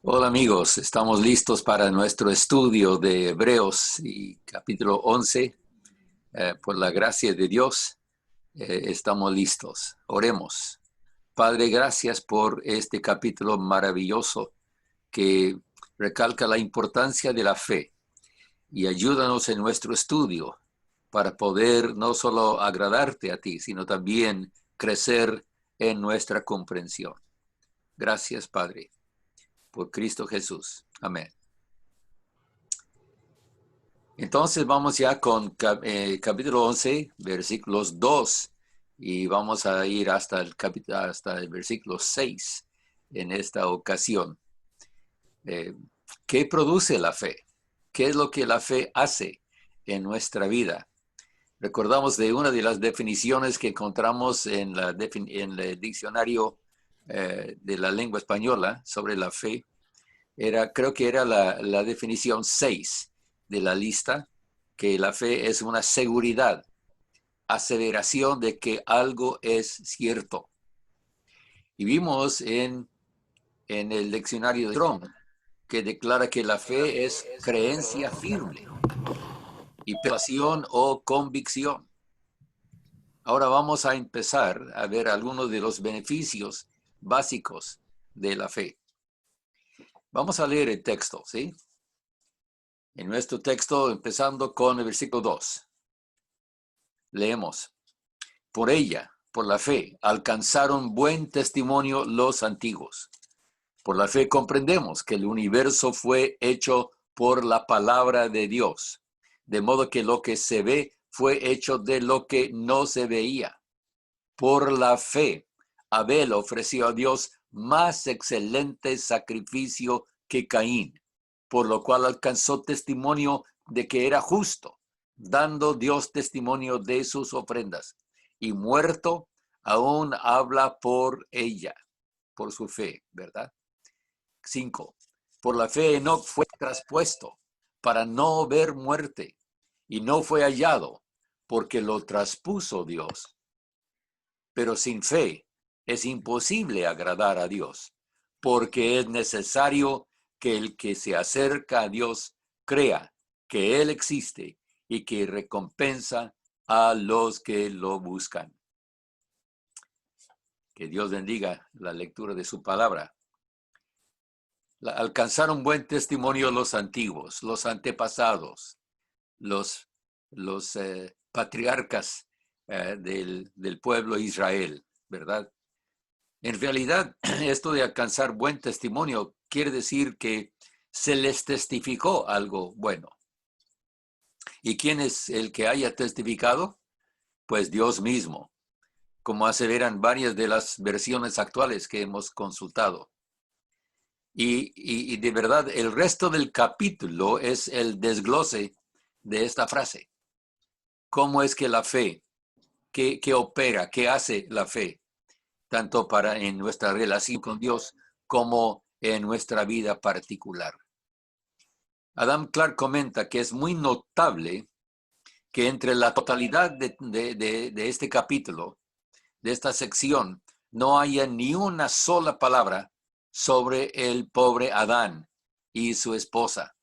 Hola amigos, estamos listos para nuestro estudio de Hebreos y capítulo 11. Por la gracia de Dios, estamos listos. Oremos. Padre, gracias por este capítulo maravilloso que recalca la importancia de la fe y ayúdanos en nuestro estudio para poder no solo agradarte a ti, sino también crecer en nuestra comprensión. Gracias, Padre, por Cristo Jesús. Amén. Entonces vamos ya con capítulo 11, versículos 2, y vamos a ir hasta el versículo 6 en esta ocasión. Eh, ¿Qué produce la fe? ¿Qué es lo que la fe hace en nuestra vida? Recordamos de una de las definiciones que encontramos en el diccionario de la lengua española sobre la fe. Creo que era la definición 6 de la lista, que la fe es una seguridad, aseveración de que algo es cierto. Y vimos en el diccionario de Strong que declara que la fe es creencia firme y pasión o convicción. Ahora vamos a empezar a ver algunos de los beneficios básicos de la fe. Vamos a leer el texto, ¿sí? En nuestro texto, empezando con el versículo 2. Leemos: por ella, por la fe, alcanzaron buen testimonio los antiguos. Por la fe comprendemos que el universo fue hecho por la palabra de Dios, de modo que lo que se ve fue hecho de lo que no se veía. Por la fe, Abel ofreció a Dios más excelente sacrificio que Caín, por lo cual alcanzó testimonio de que era justo, dando Dios testimonio de sus ofrendas, y muerto aún habla por ella, por su fe, ¿verdad? 5. Por la fe Enoc fue traspuesto para no ver muerte, y no fue hallado, porque lo traspuso Dios. Pero sin fe es imposible agradar a Dios, porque es necesario que el que se acerca a Dios crea que Él existe y que recompensa a los que lo buscan. Que Dios bendiga la lectura de su palabra. Alcanzaron buen testimonio los antiguos, los antepasados, los patriarcas del pueblo Israel, ¿verdad? En realidad, esto de alcanzar buen testimonio quiere decir que se les testificó algo bueno. ¿Y quién es el que haya testificado? Pues Dios mismo, como aseveran varias de las versiones actuales que hemos consultado. Y de verdad, el resto del capítulo es el desglose de esta frase. ¿Cómo es que la fe, qué opera, qué hace la fe, tanto en nuestra relación con Dios como en nuestra vida particular? Adam Clark comenta que es muy notable que entre la totalidad de este capítulo, de esta sección, no haya ni una sola palabra sobre el pobre Adán y su esposa,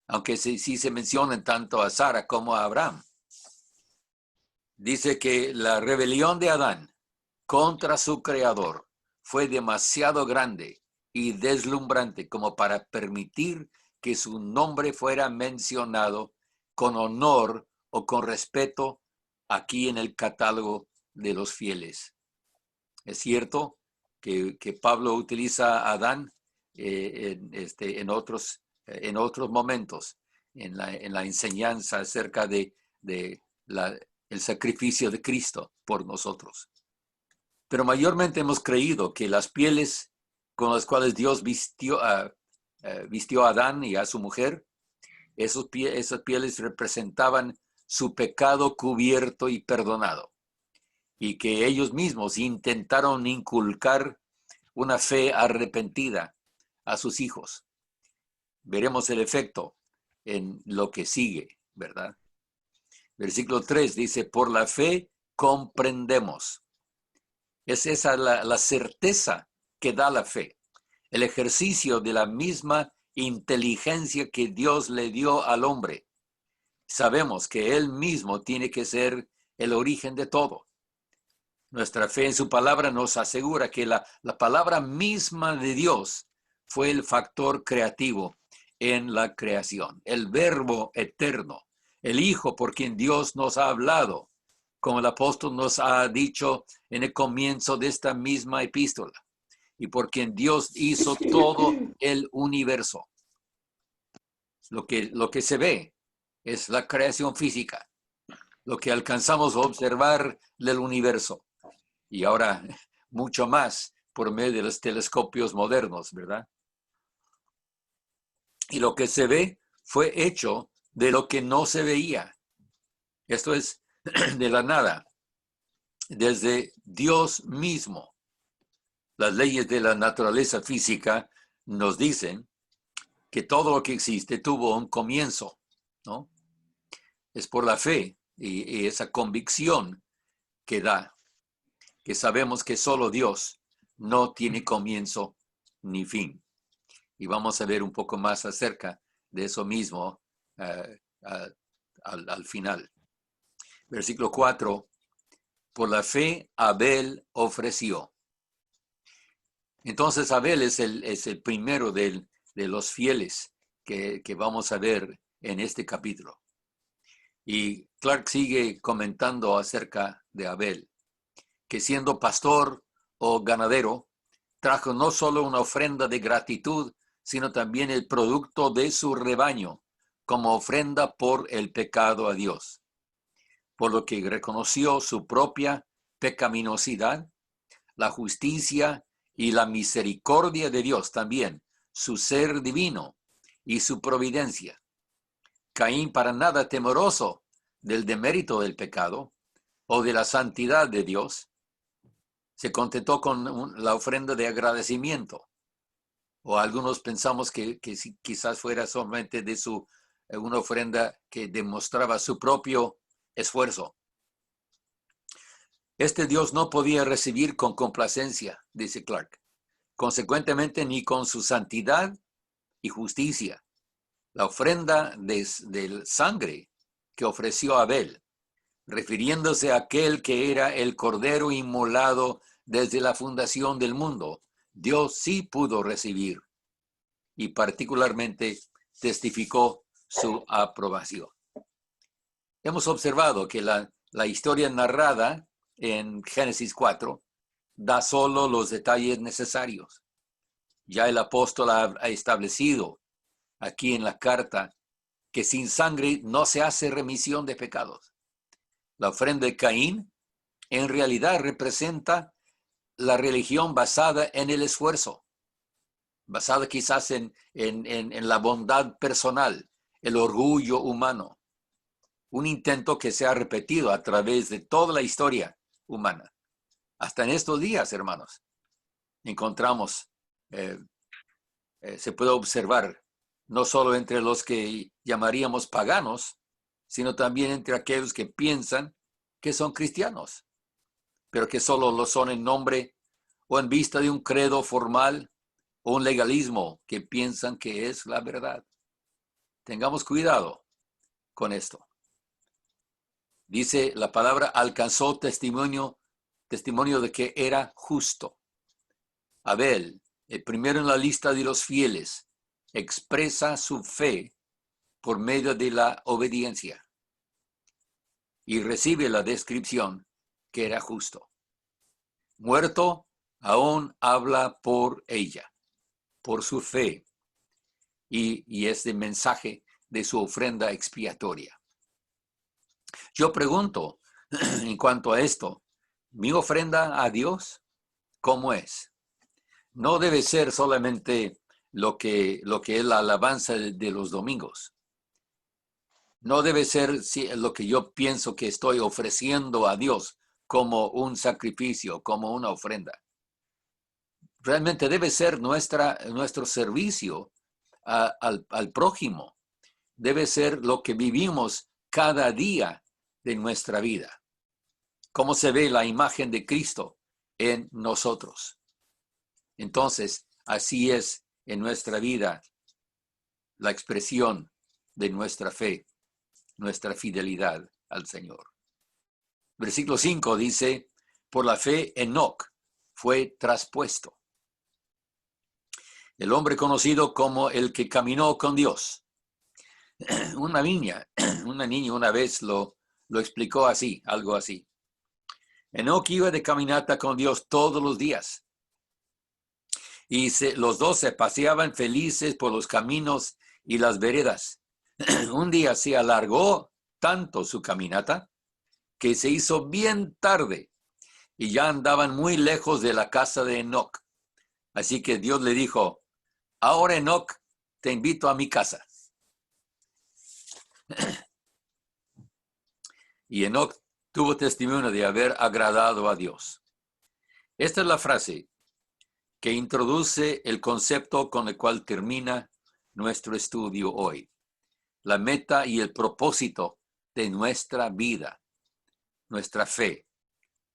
aunque sí se mencionan tanto a Sara como a Abraham. Dice que la rebelión de Adán contra su creador fue demasiado grande y deslumbrante como para permitir que su nombre fuera mencionado con honor o con respeto aquí en el catálogo de los fieles. Es cierto que Pablo utiliza a Adán en otros momentos, en la enseñanza acerca de el sacrificio de Cristo por nosotros. Pero mayormente hemos creído que las pieles con las cuales Dios vistió a Adán y a su mujer, esas pieles representaban su pecado cubierto y perdonado, y que ellos mismos intentaron inculcar una fe arrepentida a sus hijos. Veremos el efecto en lo que sigue, ¿verdad? Versículo 3 dice: por la fe comprendemos. Es esa la certeza que da la fe. el ejercicio de la misma inteligencia que Dios le dio al hombre. Sabemos que Él mismo tiene que ser el origen de todo. Nuestra fe en su palabra nos asegura que la palabra misma de Dios fue el factor creativo en la creación, el verbo eterno, el Hijo por quien Dios nos ha hablado, como el apóstol nos ha dicho en el comienzo de esta misma epístola, y por quien Dios hizo todo el universo. Lo que se ve es la creación física, lo que alcanzamos a observar del universo. Y ahora mucho más por medio de los telescopios modernos, ¿verdad? Y lo que se ve fue hecho de lo que no se veía. Esto es de la nada, desde Dios mismo. Las leyes de la naturaleza física nos dicen que todo lo que existe tuvo un comienzo, ¿no? Es por la fe y esa convicción que da, que sabemos que solo Dios no tiene comienzo ni fin. Y vamos a ver un poco más acerca de eso mismo al final. Versículo 4, por la fe Abel ofreció. Entonces Abel es el primero de los fieles que vamos a ver en este capítulo. Y Clark sigue comentando acerca de Abel, que siendo pastor o ganadero, trajo no solo una ofrenda de gratitud, sino también el producto de su rebaño, como ofrenda por el pecado a Dios. Por lo que reconoció su propia pecaminosidad, la justicia y la misericordia de Dios también, su ser divino y su providencia. Caín, para nada temeroso del demérito del pecado o de la santidad de Dios, se contentó con la ofrenda de agradecimiento. O algunos pensamos que quizás fuera solamente de una ofrenda que demostraba su propio esfuerzo. Este Dios no podía recibir con complacencia, dice Clark, consecuentemente ni con su santidad y justicia. La ofrenda de sangre que ofreció Abel, refiriéndose a aquel que era el cordero inmolado desde la fundación del mundo, Dios sí pudo recibir y particularmente testificó su aprobación. Hemos observado que la historia narrada en Génesis 4 da solo los detalles necesarios. Ya el apóstol ha establecido aquí en la carta que sin sangre no se hace remisión de pecados. La ofrenda de Caín en realidad representa la religión basada en el esfuerzo, basada quizás en la bondad personal, el orgullo humano. Un intento que se ha repetido a través de toda la historia humana. Hasta en estos días, hermanos, encontramos, se puede observar, no solo entre los que llamaríamos paganos, sino también entre aquellos que piensan que son cristianos, pero que solo lo son en nombre o en vista de un credo formal o un legalismo que piensan que es la verdad. Tengamos cuidado con esto. Dice la palabra, alcanzó testimonio de que era justo. Abel, el primero en la lista de los fieles, expresa su fe por medio de la obediencia y recibe la descripción que era justo. Muerto, aún habla por ella, por su fe, y es el mensaje de su ofrenda expiatoria. Yo pregunto, en cuanto a esto, ¿mi ofrenda a Dios cómo es? No debe ser solamente lo que es la alabanza de los domingos. No debe ser lo que yo pienso que estoy ofreciendo a Dios como un sacrificio, como una ofrenda. Realmente debe ser nuestro servicio al prójimo. Debe ser lo que vivimos cada día de nuestra vida. Cómo se ve la imagen de Cristo en nosotros. Entonces, así es en nuestra vida la expresión de nuestra fe, nuestra fidelidad al Señor. Versículo 5 dice, por la fe Enoc fue traspuesto. El hombre conocido como el que caminó con Dios. Una niña una vez lo explicó así, algo así. Enoc iba de caminata con Dios todos los días. Y los dos se paseaban felices por los caminos y las veredas. Un día se alargó tanto su caminata que se hizo bien tarde y ya andaban muy lejos de la casa de Enoc. Así que Dios le dijo, ahora Enoc, te invito a mi casa. Y Enoc tuvo testimonio de haber agradado a Dios. Esta es la frase que introduce el concepto con el cual termina nuestro estudio hoy. La meta y el propósito de nuestra vida, nuestra fe,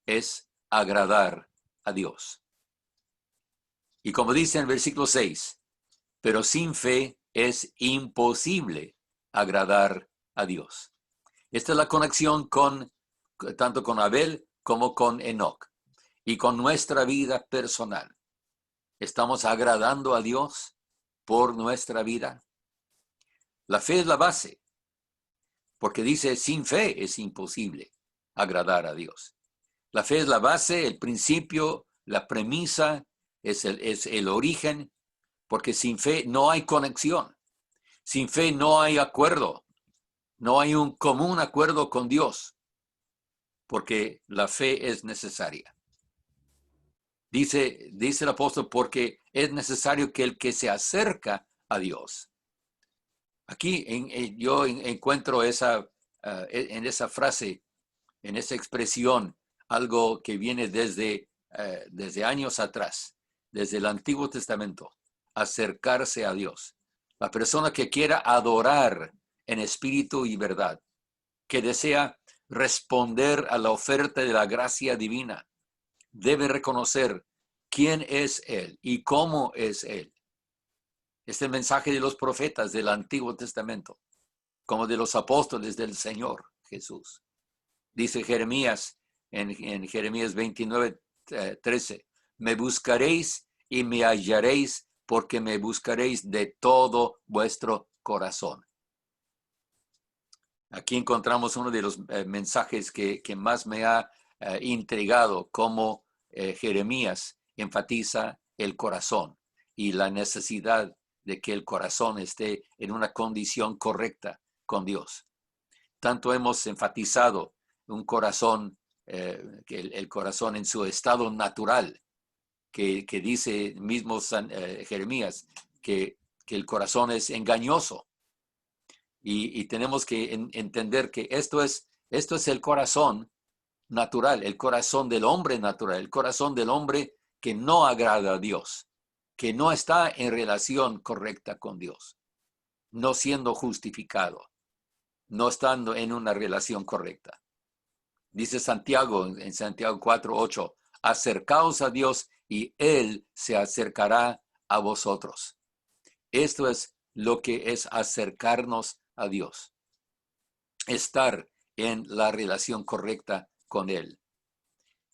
es agradar a Dios. Y como dice en el versículo 6, pero sin fe es imposible agradar a Dios. Esta es la conexión tanto con Abel como con Enoc y con nuestra vida personal. ¿Estamos agradando a Dios por nuestra vida? La fe es la base, porque dice, sin fe es imposible agradar a Dios. La fe es la base, el principio, la premisa, es el origen, porque sin fe no hay conexión. Sin fe no hay acuerdo. No hay un común acuerdo con Dios, porque la fe es necesaria. Dice el apóstol, porque es necesario que el que se acerca a Dios. Aquí yo encuentro en esa frase, en esa expresión, algo que viene desde años atrás, desde el Antiguo Testamento, acercarse a Dios. La persona que quiera adorar en espíritu y verdad, que desea responder a la oferta de la gracia divina, debe reconocer quién es Él y cómo es Él. Es el mensaje de los profetas del Antiguo Testamento, como de los apóstoles del Señor Jesús. Dice Jeremías en Jeremías 29:13, me buscaréis y me hallaréis porque me buscaréis de todo vuestro corazón. Aquí encontramos uno de los mensajes que más me ha intrigado, cómo Jeremías enfatiza el corazón y la necesidad de que el corazón esté en una condición correcta con Dios. Tanto hemos enfatizado un corazón, que el corazón en su estado natural, que dice mismo Jeremías, que el corazón es engañoso. Y tenemos que entender que esto es el corazón natural, el corazón del hombre natural, el corazón del hombre que no agrada a Dios, que no está en relación correcta con Dios, no siendo justificado, no estando en una relación correcta. Dice Santiago en Santiago 4:8, acercaos a Dios y Él se acercará a vosotros. Esto es lo que es acercarnos a Dios, estar en la relación correcta con Él.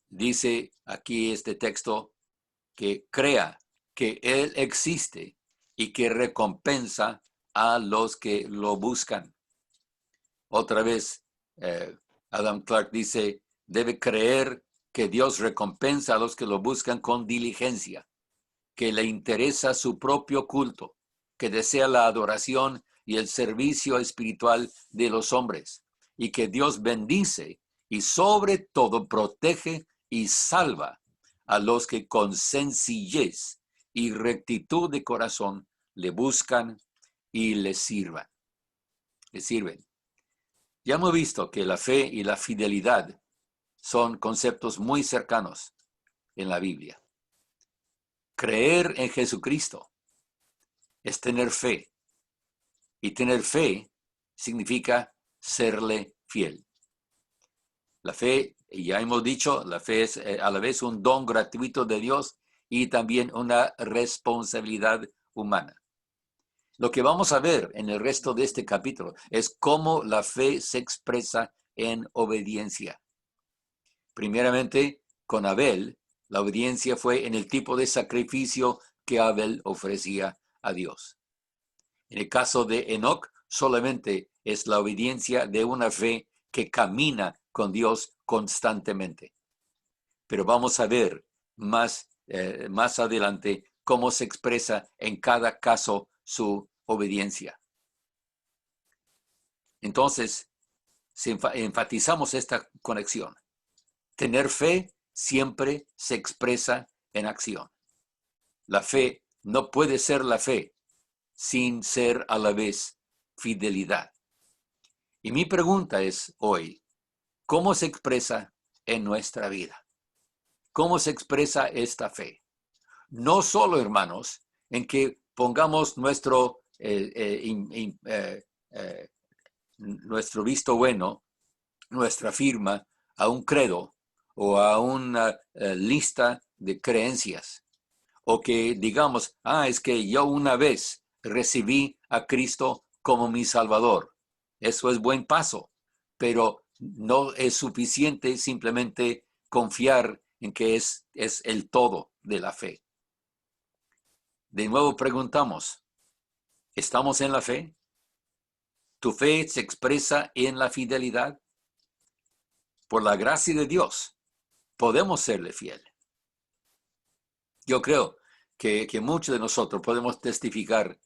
Dice aquí este texto que crea que Él existe y que recompensa a los que lo buscan. Otra vez, Adam Clark dice, debe creer que Dios recompensa a los que lo buscan con diligencia, que le interesa su propio culto, que desea la adoración y el servicio espiritual de los hombres, y que Dios bendice y sobre todo protege y salva a los que con sencillez y rectitud de corazón le buscan y le sirven. Ya hemos visto que la fe y la fidelidad son conceptos muy cercanos en la Biblia. Creer en Jesucristo es tener fe. Y tener fe significa serle fiel. La fe, ya hemos dicho, la fe es a la vez un don gratuito de Dios y también una responsabilidad humana. Lo que vamos a ver en el resto de este capítulo es cómo la fe se expresa en obediencia. Primeramente, con Abel, la obediencia fue en el tipo de sacrificio que Abel ofrecía a Dios. En el caso de Enoc, solamente es la obediencia de una fe que camina con Dios constantemente. Pero vamos a ver más adelante cómo se expresa en cada caso su obediencia. Entonces, enfatizamos esta conexión. Tener fe siempre se expresa en acción. La fe no puede ser la fe sin ser a la vez fidelidad. Y mi pregunta es hoy, ¿cómo se expresa en nuestra vida? ¿Cómo se expresa esta fe? No solo, hermanos, en que pongamos nuestro visto bueno, nuestra firma a un credo o a una lista de creencias, o que digamos, es que yo una vez recibí a Cristo como mi Salvador. Eso es buen paso, pero no es suficiente simplemente confiar en que es el todo de la fe. De nuevo preguntamos, ¿estamos en la fe? ¿Tu fe se expresa en la fidelidad? Por la gracia de Dios, podemos serle fiel. Yo creo que muchos de nosotros podemos testificar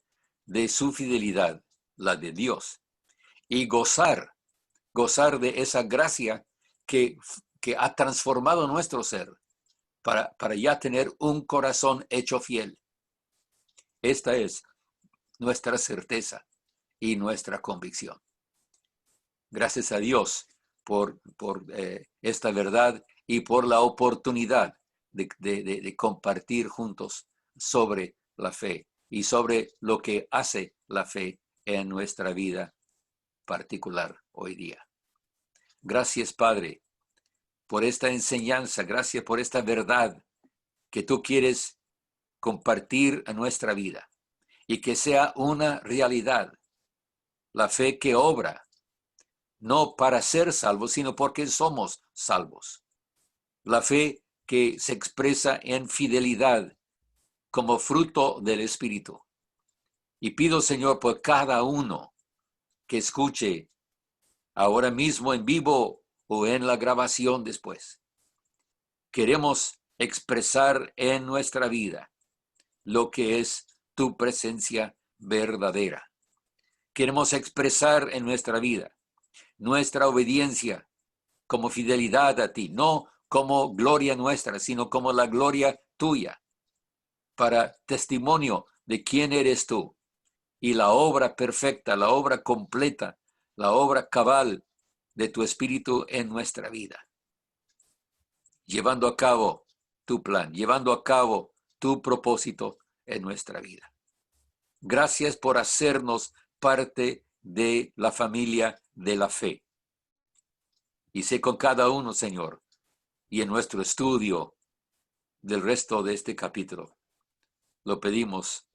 de su fidelidad, la de Dios, y gozar de esa gracia que ha transformado nuestro ser para ya tener un corazón hecho fiel. Esta es nuestra certeza y nuestra convicción. Gracias a Dios por esta verdad y por la oportunidad de compartir juntos sobre la fe y sobre lo que hace la fe en nuestra vida particular hoy día. Gracias, Padre, por esta enseñanza, gracias por esta verdad que tú quieres compartir a nuestra vida y que sea una realidad, la fe que obra, no para ser salvos, sino porque somos salvos. La fe que se expresa en fidelidad como fruto del Espíritu. Y pido, Señor, por cada uno que escuche ahora mismo en vivo o en la grabación después. Queremos expresar en nuestra vida lo que es tu presencia verdadera. Queremos expresar en nuestra vida nuestra obediencia como fidelidad a ti, no como gloria nuestra, sino como la gloria tuya, para testimonio de quién eres tú y la obra perfecta, la obra completa, la obra cabal de tu Espíritu en nuestra vida. Llevando a cabo tu plan, llevando a cabo tu propósito en nuestra vida. Gracias por hacernos parte de la familia de la fe. Y sé con cada uno, Señor, y en nuestro estudio del resto de este capítulo. Lo pedimos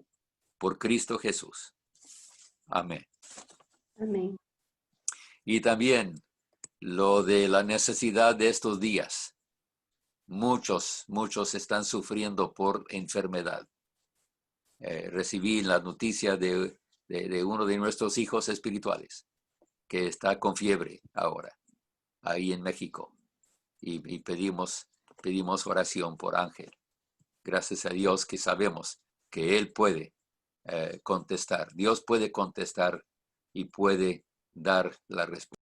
por Cristo Jesús. Amén. Amén. Y también lo de la necesidad de estos días. Muchos están sufriendo por enfermedad. Recibí la noticia de uno de nuestros hijos espirituales que está con fiebre ahora, ahí en México. Y pedimos oración por Ángel. Gracias a Dios que sabemos que Él puede contestar. Dios puede contestar y puede dar la respuesta.